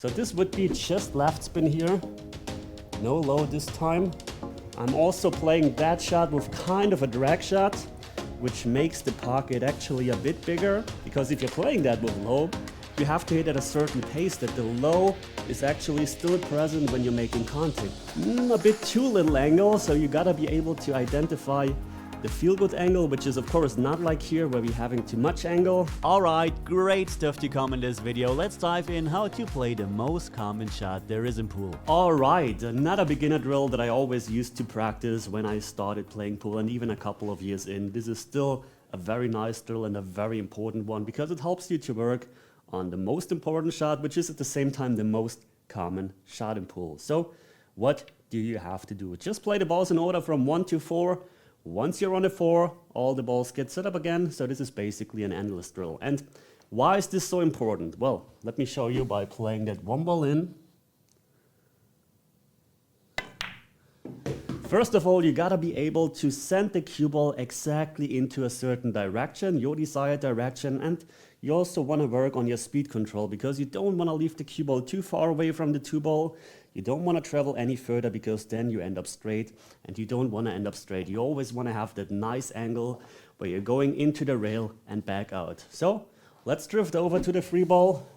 So this would be just left spin here, no low this time. I'm also playing that shot with kind of a drag shot, which makes the pocket actually a bit bigger, because if you're playing that with low, you have to hit at a certain pace that the low is actually still present when you're making contact. A bit too little angle, so you gotta be able to identify the feel-good angle, which is of course not like here where we're having too much angle. Alright, great stuff to come in this video. Let's dive in how to play the most common shot there is in pool. Alright, another beginner drill that I always used to practice when I started playing pool, and even a couple of years in. This is still a very nice drill and a very important one because it helps you to work on the most important shot, which is at the same time the most common shot in pool. So what do you have to do? Just play the balls in order from 1 to 4. Once you're on a 4, all the balls get set up again, so this is basically an endless drill. And why is this so important? Well, let me show you by playing that one ball in. First of all, you gotta be able to send the cue ball exactly into a certain direction, your desired direction, and you also want to work on your speed control because you don't want to leave the cue ball too far away from the 2-ball. You don't want to travel any further because then you end up straight, and you don't want to end up straight. You always want to have that nice angle where you're going into the rail and back out. So let's drift over to the free ball.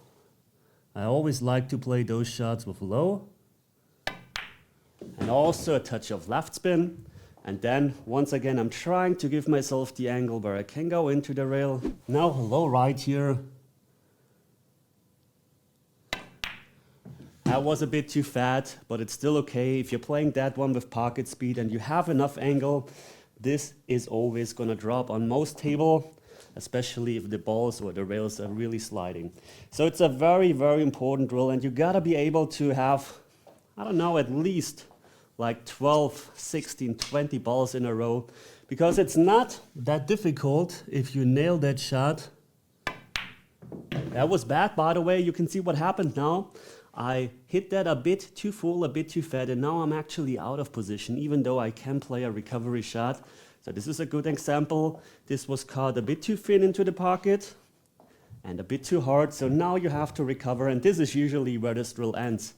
I always like to play those shots with low and also a touch of left spin. And then, once again, I'm trying to give myself the angle where I can go into the rail. Now, low right here. That was a bit too fat, but it's still okay. If you're playing that one with pocket speed and you have enough angle, this is always gonna drop on most table, especially if the balls or the rails are really sliding. So it's a very, very important drill, and you gotta be able to have, I don't know, at least like 12, 16, 20 balls in a row, because it's not that difficult if you nail that shot. That was bad, by the way. You can see what happened now. I hit that a bit too full, a bit too fat, and now I'm actually out of position, even though I can play a recovery shot. So this is a good example. This was caught a bit too thin into the pocket and a bit too hard, so now you have to recover, and this is usually where this drill ends.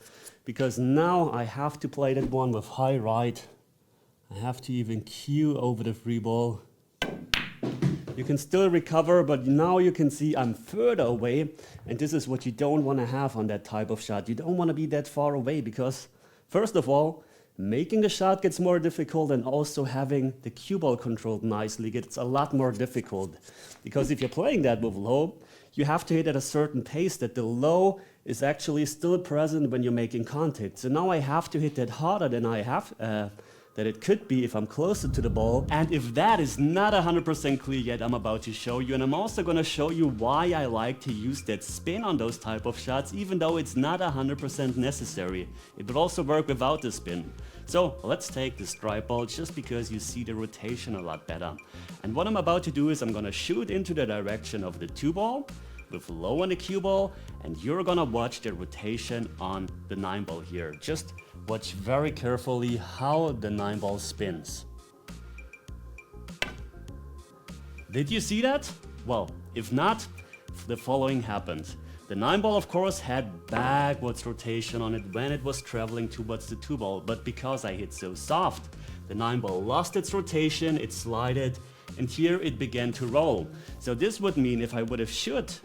Because now I have to play that one with high right. I have to even cue over the free ball. You can still recover, but now you can see I'm further away, and this is what you don't want to have on that type of shot. You don't want to be that far away because, first of all, making the shot gets more difficult, and also having the cue ball controlled nicely gets a lot more difficult. Because if you're playing that with low, you have to hit at a certain pace that the low is actually still present when you're making contact. So now I have to hit that harder than I have, that it could be if I'm closer to the ball. And if that is not 100% clear yet, I'm about to show you. And I'm also gonna show you why I like to use that spin on those type of shots, even though it's not 100% necessary. It would also work without the spin. So let's take the stripe ball just because you see the rotation a lot better. And what I'm about to do is I'm gonna shoot into the direction of the 2-ball with low on the cue ball, and you're gonna watch the rotation on the 9-ball here. Just watch very carefully how the 9-ball spins. Did you see that? Well, if not, the following happened. The 9-ball, of course, had backwards rotation on it when it was traveling towards the 2-ball, but because I hit so soft, the 9-ball lost its rotation, it slided, and here it began to roll. So this would mean if I would have shoot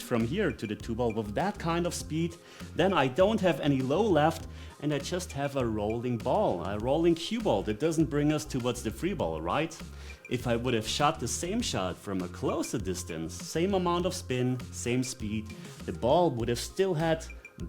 from here to the 2-ball with that kind of speed, then I don't have any low left, and I just have a rolling ball, a rolling cue ball that doesn't bring us towards the free ball, right? If I would have shot the same shot from a closer distance, same amount of spin, same speed, the ball would have still had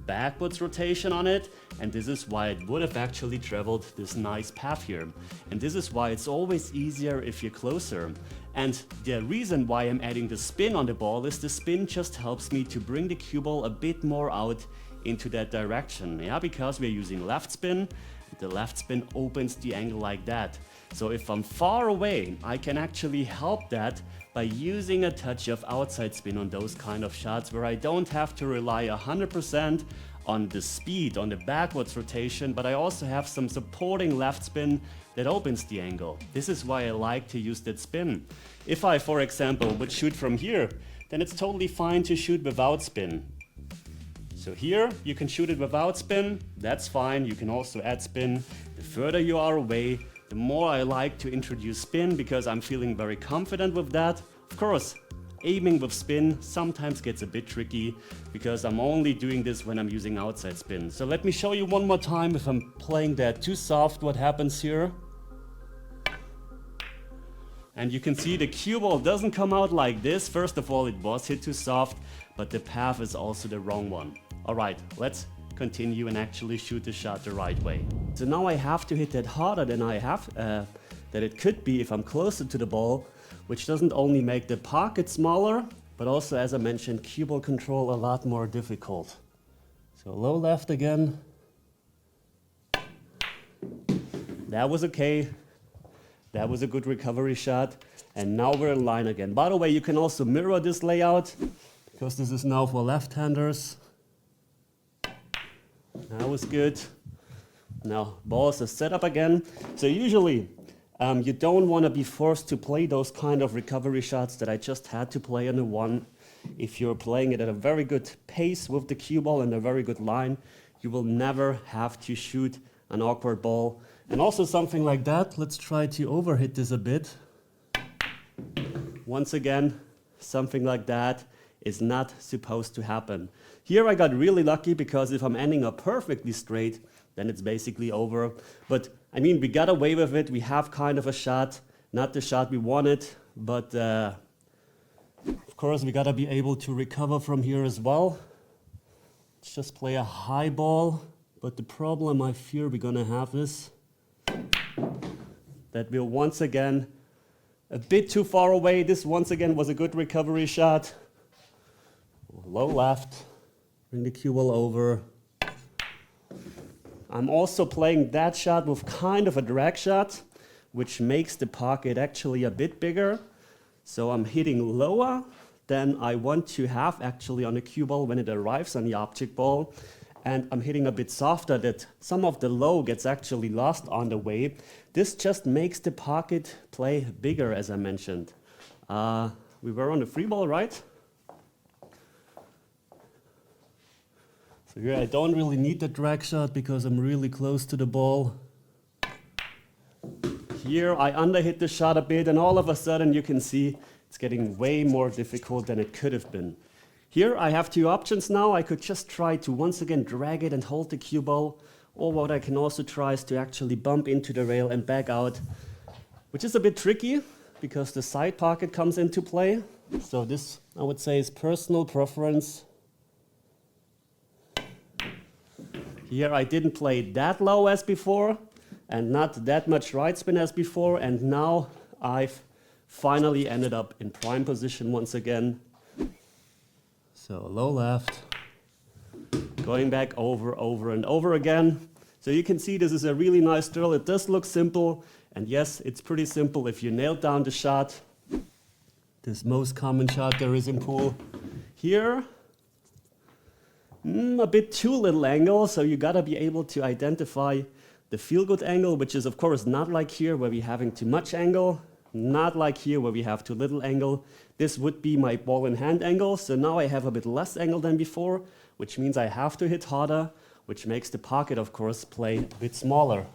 backwards rotation on it, and this is why it would have actually traveled this nice path here. And this is why it's always easier if you're closer. And the reason why I'm adding the spin on the ball is the spin just helps me to bring the cue ball a bit more out into that direction. Yeah, because we're using left spin, the left spin opens the angle like that. So if I'm far away, I can actually help that by using a touch of outside spin on those kind of shots where I don't have to rely 100% on the speed, on the backwards rotation, but I also have some supporting left spin that opens the angle. This is why I like to use that spin. If I, for example, would shoot from here, then it's totally fine to shoot without spin. So here you can shoot it without spin, that's fine. You can also add spin. The further you are away, the more I like to introduce spin because I'm feeling very confident with that. Of course, aiming with spin sometimes gets a bit tricky because I'm only doing this when I'm using outside spin. So let me show you one more time if I'm playing that too soft, what happens here. And you can see the cue ball doesn't come out like this. First of all, it was hit too soft, but the path is also the wrong one. All right, let's continue and actually shoot the shot the right way. So now I have to hit that harder than I have, that it could be if I'm closer to the ball, which doesn't only make the pocket smaller, but also, as I mentioned, cue ball control a lot more difficult. So low left again. That was okay. That was a good recovery shot. And now we're in line again. By the way, you can also mirror this layout because this is now for left-handers. That was good. Now balls are set up again. So usually you don't want to be forced to play those kind of recovery shots that I just had to play on a one. If you're playing it at a very good pace with the cue ball and a very good line, you will never have to shoot an awkward ball. And also something like that, let's try to overhit this a bit. Once again, something like that is not supposed to happen. Here I got really lucky because if I'm ending up perfectly straight, then it's basically over. But I mean, we got away with it. We have kind of a shot, not the shot we wanted, but of course we gotta be able to recover from here as well. Let's just play a high ball. But the problem I fear we're gonna have is that we're once again a bit too far away. This once again was a good recovery shot. Low left, bring the cue ball over. I'm also playing that shot with kind of a drag shot, which makes the pocket actually a bit bigger. So I'm hitting lower than I want to have actually on the cue ball when it arrives on the object ball. And I'm hitting a bit softer that some of the low gets actually lost on the way. This just makes the pocket play bigger, as I mentioned. We were on the free ball, right? So here I don't really need the drag shot because I'm really close to the ball. Here I underhit the shot a bit and all of a sudden you can see it's getting way more difficult than it could have been. Here I have two options now. I could just try to once again drag it and hold the cue ball, or what I can also try is to actually bump into the rail and back out, which is a bit tricky because the side pocket comes into play. So this, I would say, is personal preference. Here I didn't play that low as before and not that much right spin as before, and now I've finally ended up in prime position once again. So low left, going back over and over again. So you can see this is a really nice drill. It does look simple, and yes, it's pretty simple if you nail down the shot. This most common shot there is in pool. Here, a bit too little angle, so you gotta be able to identify the feel-good angle, which is of course not like here where we're having too much angle, not like here where we have too little angle. This would be my ball in hand angle, so now I have a bit less angle than before, which means I have to hit harder, which makes the pocket of course play a bit smaller.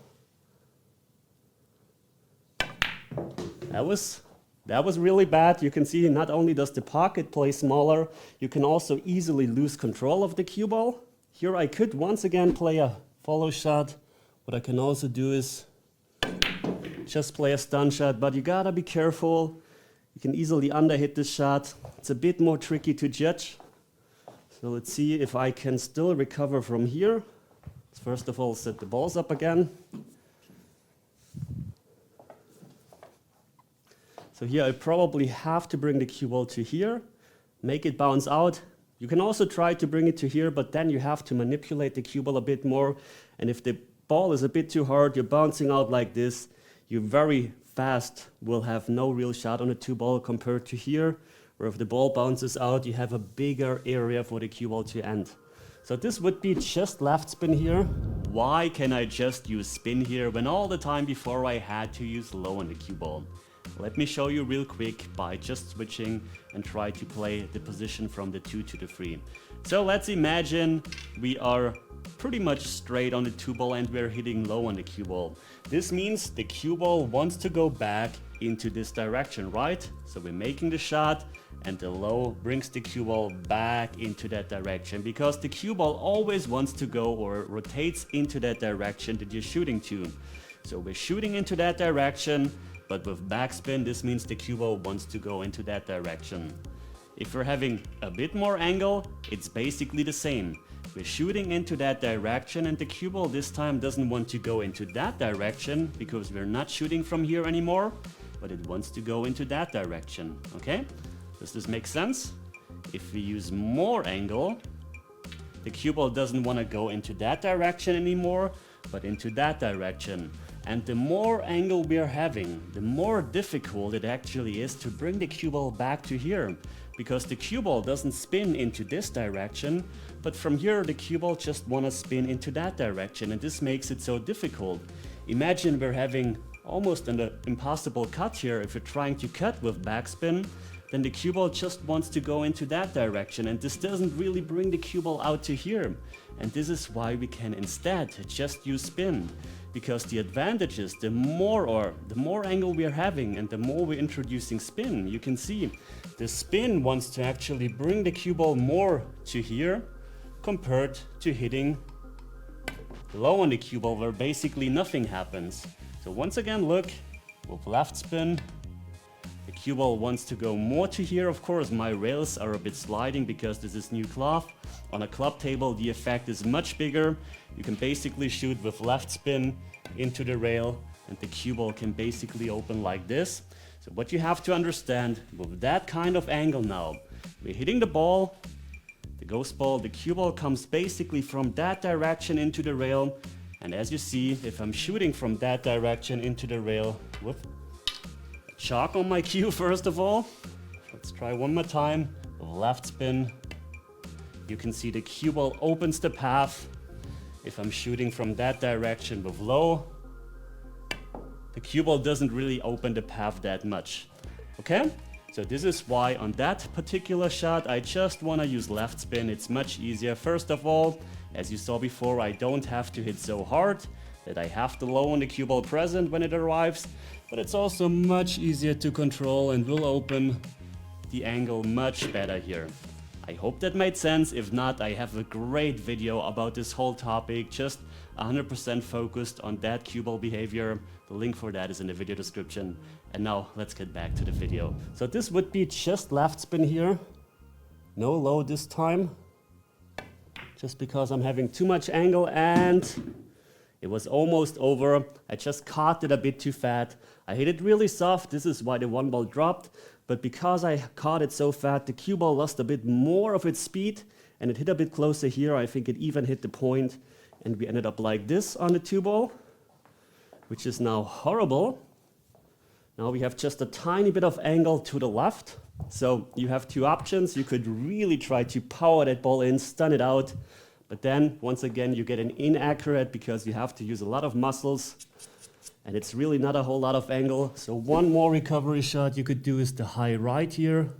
That was really bad. You can see not only does the pocket play smaller, you can also easily lose control of the cue ball. Here I could once again play a follow shot. What I can also do is just play a stun shot, but you gotta be careful. You can easily underhit this shot. It's a bit more tricky to judge. So let's see if I can still recover from here. Let's first of all set the balls up again. So here I probably have to bring the cue ball to here, make it bounce out. You can also try to bring it to here, but then you have to manipulate the cue ball a bit more. And if the ball is a bit too hard, you're bouncing out like this, you very fast will have no real shot on the two ball compared to here, where if the ball bounces out, you have a bigger area for the cue ball to end. So this would be just left spin here. Why can I just use spin here when all the time before I had to use low on the cue ball? Let me show you real quick by just switching and try to play the position from the 2 to the 3. So let's imagine we are pretty much straight on the 2-ball and we're hitting low on the cue ball. This means the cue ball wants to go back into this direction, right? So we're making the shot and the low brings the cue ball back into that direction because the cue ball always wants to go or rotates into that direction that you're shooting to. So we're shooting into that direction, but with backspin, this means the cue ball wants to go into that direction. If we're having a bit more angle, it's basically the same. We're shooting into that direction and the cue ball this time doesn't want to go into that direction because we're not shooting from here anymore, but it wants to go into that direction, okay? Does this make sense? If we use more angle, the cue ball doesn't want to go into that direction anymore, but into that direction. And the more angle we are having, the more difficult it actually is to bring the cue ball back to here. Because the cue ball doesn't spin into this direction, but from here the cue ball just wanna spin into that direction, and this makes it so difficult. Imagine we're having almost an impossible cut here. If you're trying to cut with backspin, then the cue ball just wants to go into that direction, and this doesn't really bring the cue ball out to here. And this is why we can instead just use spin. Because the advantage is the more angle we are having and the more we're introducing spin, you can see the spin wants to actually bring the cue ball more to here compared to hitting low on the cue ball where basically nothing happens. So once again, look, with left spin, the cue ball wants to go more to here. Of course, my rails are a bit sliding because this is new cloth. On a club table, the effect is much bigger. You can basically shoot with left spin into the rail and the cue ball can basically open like this. So what you have to understand with that kind of angle now, we're hitting the ball, the ghost ball, the cue ball comes basically from that direction into the rail. And as you see, if I'm shooting from that direction into the rail with chalk on my cue first of all, let's try one more time with left spin. You can see the cue ball opens the path. If I'm shooting from that direction with low, the cue ball doesn't really open the path that much. Okay? So this is why on that particular shot, I just want to use left spin. It's much easier. First of all, as you saw before, I don't have to hit so hard that I have the low on the cue ball present when it arrives, but it's also much easier to control and will open the angle much better here. I hope that made sense. If not, I have a great video about this whole topic, just 100% focused on that cue ball behavior. The link for that is in the video description. And now let's get back to the video. So this would be just left spin here. No low this time. Just because I'm having too much angle and it was almost over. I just caught it a bit too fat. I hit it really soft. This is why the 1-ball dropped. But because I caught it so fat, the cue ball lost a bit more of its speed and it hit a bit closer here. I think it even hit the point and we ended up like this on the 2-ball, which is now horrible. Now we have just a tiny bit of angle to the left. So you have two options. You could really try to power that ball in, stun it out. But then once again, you get an inaccurate because you have to use a lot of muscles. And it's really not a whole lot of angle. So one more recovery shot you could do is the high right here.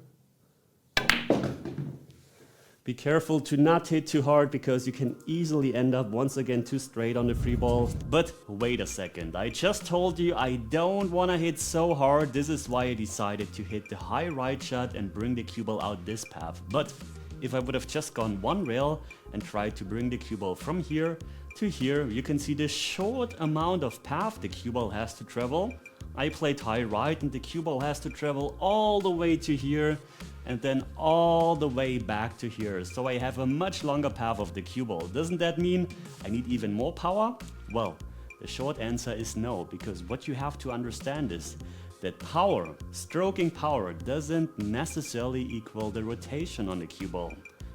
Be careful to not hit too hard because you can easily end up once again too straight on the free ball. But wait a second, I just told you I don't want to hit so hard. This is why I decided to hit the high right shot and bring the cue ball out this path. But if I would have just gone one rail and tried to bring the cue ball from here to here, you can see the short amount of path the cue ball has to travel. I played high right and the cue ball has to travel all the way to here and then all the way back to here. So I have a much longer path of the cue ball. Doesn't that mean I need even more power? Well, the short answer is no, because what you have to understand is that power, stroking power, doesn't necessarily equal the rotation on the cue ball.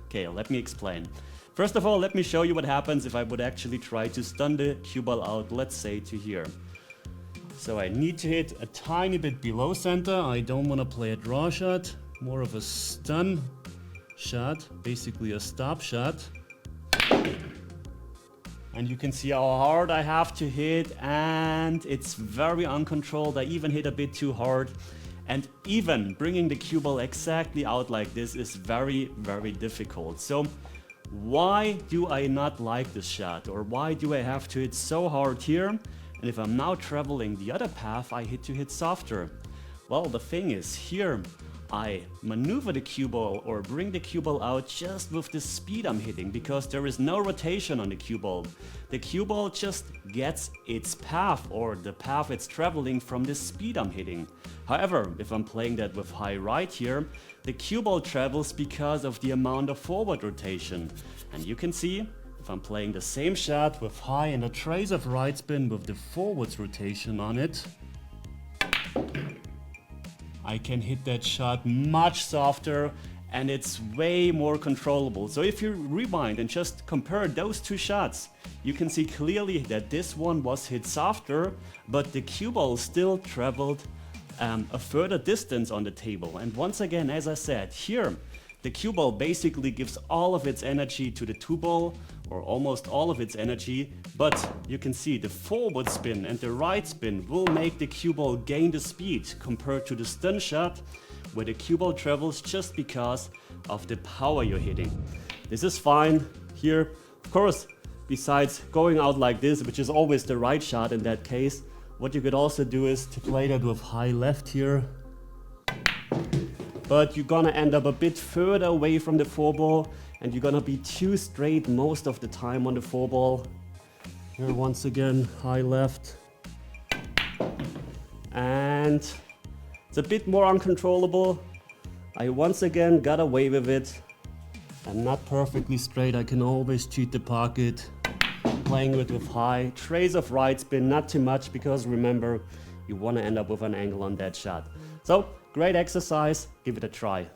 Okay, let me explain. First of all, let me show you what happens if I would actually try to stun the cue ball out, let's say to here. So I need to hit a tiny bit below center. I don't want to play a draw shot, more of a stun shot, basically a stop shot. And you can see how hard I have to hit, and it's very uncontrolled. I even hit a bit too hard. And even bringing the cue ball exactly out like this is very, very difficult. So why do I not like this shot? Or why do I have to hit so hard here? And if I'm now traveling the other path, I hit softer. Well, the thing is, here I maneuver the cue ball or bring the cue ball out just with the speed I'm hitting, because there is no rotation on the cue ball. The cue ball just gets its path, or the path it's traveling, from the speed I'm hitting. However, if I'm playing that with high right here, the cue ball travels because of the amount of forward rotation. And you can see, if I'm playing the same shot with high and a trace of right spin with the forwards rotation on it, I can hit that shot much softer and it's way more controllable. So if you rewind and just compare those two shots, you can see clearly that this one was hit softer, but the cue ball still traveled a further distance on the table. And once again, as I said, here the cue ball basically gives all of its energy to the two ball, or almost all of its energy, but you can see the forward spin and the right spin will make the cue ball gain the speed compared to the stun shot, where the cue ball travels just because of the power you're hitting. This is fine here. Of course, besides going out like this, which is always the right shot in that case, what you could also do is to play that with high left here. But you're gonna end up a bit further away from the four ball, and you're gonna be too straight most of the time on the four ball. Here once again, high left. And it's a bit more uncontrollable. I once again got away with it. I'm not perfectly straight, I can always cheat the pocket. Playing it with high, trace of right spin, not too much, because remember, you wanna end up with an angle on that shot. So, great exercise, give it a try.